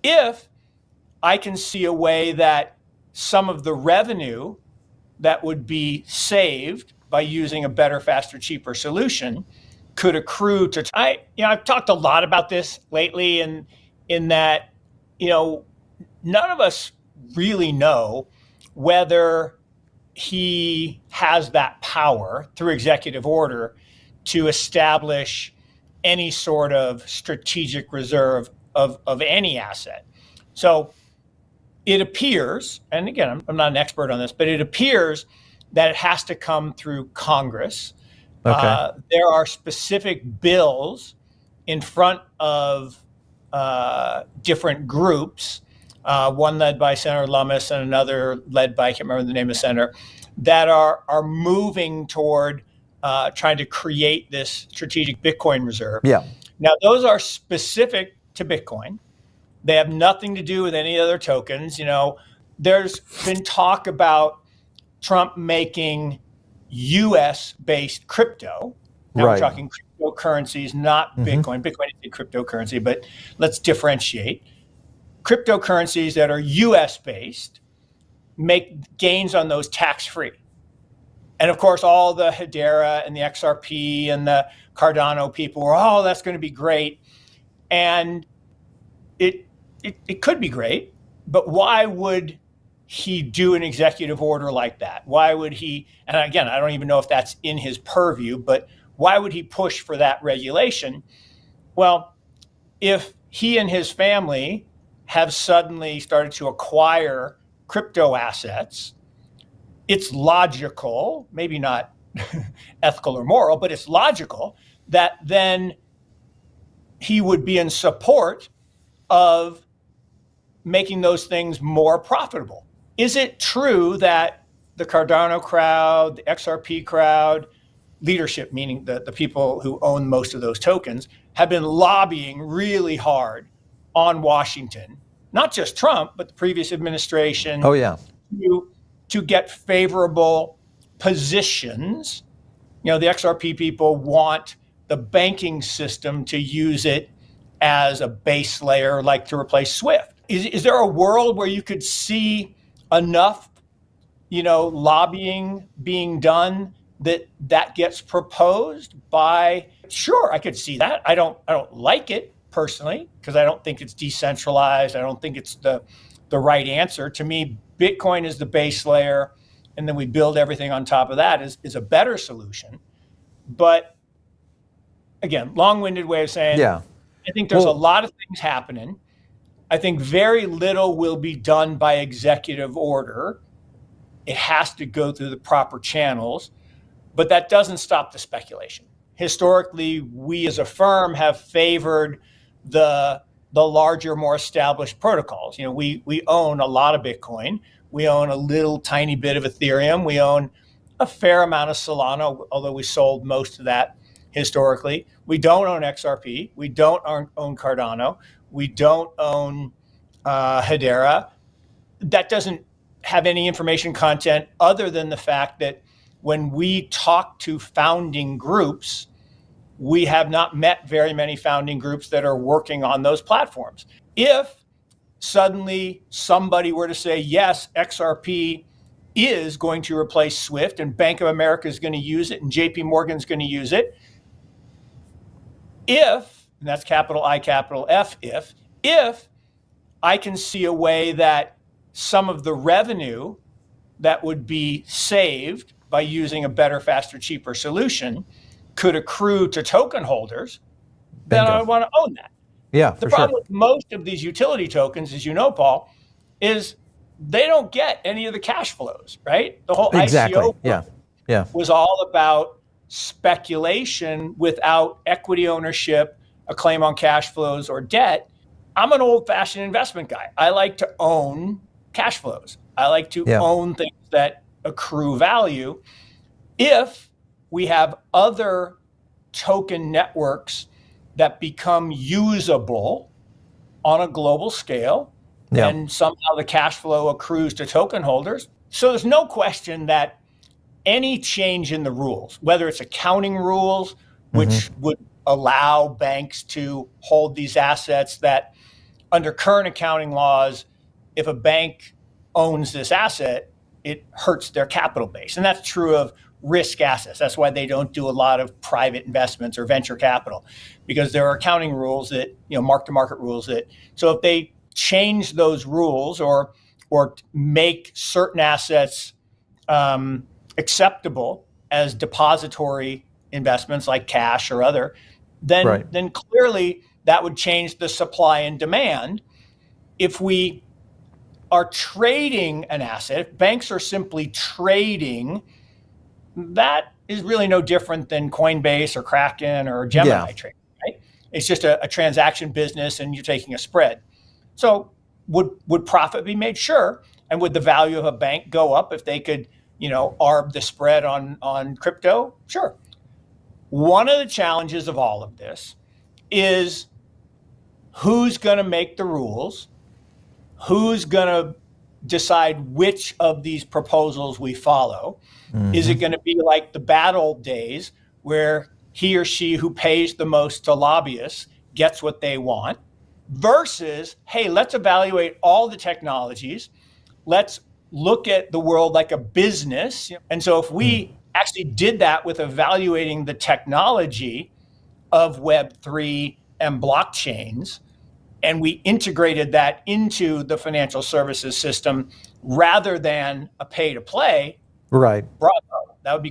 If I can see a way that some of the revenue that would be saved by using a better, faster, cheaper solution could accrue to, I've talked a lot about this lately, and in that, none of us really know whether he has that power through executive order to establish any sort of strategic reserve of any asset. So it appears, and again, I'm not an expert on this, but it appears that it has to come through Congress. Okay. There are specific bills in front of different groups, one led by Senator Lummis and another led by, I can't remember the name of the senator, that are moving toward trying to create this strategic Bitcoin reserve. Yeah. Now, those are specific to Bitcoin. They have nothing to do with any other tokens. There's been talk about Trump making US-based crypto. Now Right. we're talking cryptocurrencies, not Bitcoin. Bitcoin is a cryptocurrency, but let's differentiate. Cryptocurrencies that are US-based make gains on those tax-free. And of course, all the Hedera and the XRP and the Cardano people were, oh, that's going to be great. And it could be great, but why would he do an executive order like that? Why would he, and again, I don't even know if that's in his purview, but why would he push for that regulation? Well, if he and his family have suddenly started to acquire crypto assets, it's logical, maybe not ethical or moral, but it's logical that then he would be in support of making those things more profitable. Is it true that the Cardano crowd, the XRP crowd, leadership, meaning the people who own most of those tokens, have been lobbying really hard on Washington, not just Trump, but the previous administration, Oh, yeah. to get favorable positions? The XRP people want the banking system to use it as a base layer, like to replace SWIFT. Is there a world where you could see enough, lobbying being done that gets proposed by? Sure, I could see that. I don't like it personally because I don't think it's decentralized. I don't think it's the right answer. To me, Bitcoin is the base layer, and then we build everything on top of that is a better solution. But again, long-winded way of saying, Yeah. I think there's a lot of things happening. I think very little will be done by executive order. It has to go through the proper channels, but that doesn't stop the speculation. Historically, we as a firm have favored the larger, more established protocols. We own a lot of Bitcoin. We own a little tiny bit of Ethereum. We own a fair amount of Solana, although we sold most of that historically. We don't own XRP. We don't own Cardano. We don't own Hedera. That doesn't have any information content other than the fact that when we talk to founding groups, we have not met very many founding groups that are working on those platforms. If suddenly somebody were to say, yes, XRP is going to replace SWIFT and Bank of America is going to use it and JP Morgan is going to use it, if, and that's capital I, capital F, if I can see a way that some of the revenue that would be saved by using a better, faster, cheaper solution could accrue to token holders, then I want to own that. Yeah, the problem with most of these utility tokens, as you know, Paul, is they don't get any of the cash flows, right? The whole ICO was all about speculation without equity ownership, a claim on cash flows or debt. I'm an old-fashioned investment guy. I like to own cash flows. I like to own things that accrue value. If we have other token networks that become usable on a global scale, and somehow the cash flow accrues to token holders. So there's no question that any change in the rules, whether it's accounting rules, which would allow banks to hold these assets that under current accounting laws, if a bank owns this asset, it hurts their capital base. And that's true of risk assets. That's why they don't do a lot of private investments or venture capital, because there are accounting rules that, mark-to-market rules that, so if they change those rules or make certain assets acceptable as depository investments like cash or other, then clearly that would change the supply and demand. If we are trading an asset, if banks are simply trading, that is really no different than Coinbase or Kraken or Gemini trading, right? It's just a transaction business and you're taking a spread. So would profit be made? Sure. And would the value of a bank go up if they could, arb the spread on crypto? Sure. One of the challenges of all of this is who's going to make the rules, who's going to decide which of these proposals we follow. Mm-hmm. Is it going to be like the bad old days where he or she who pays the most to lobbyists gets what they want, versus, hey, let's evaluate all the technologies. Let's look at the world like a business. And so if we actually did that with evaluating the technology of Web3 and blockchains, and we integrated that into the financial services system rather than a pay to play, right? Bravo. That would be great.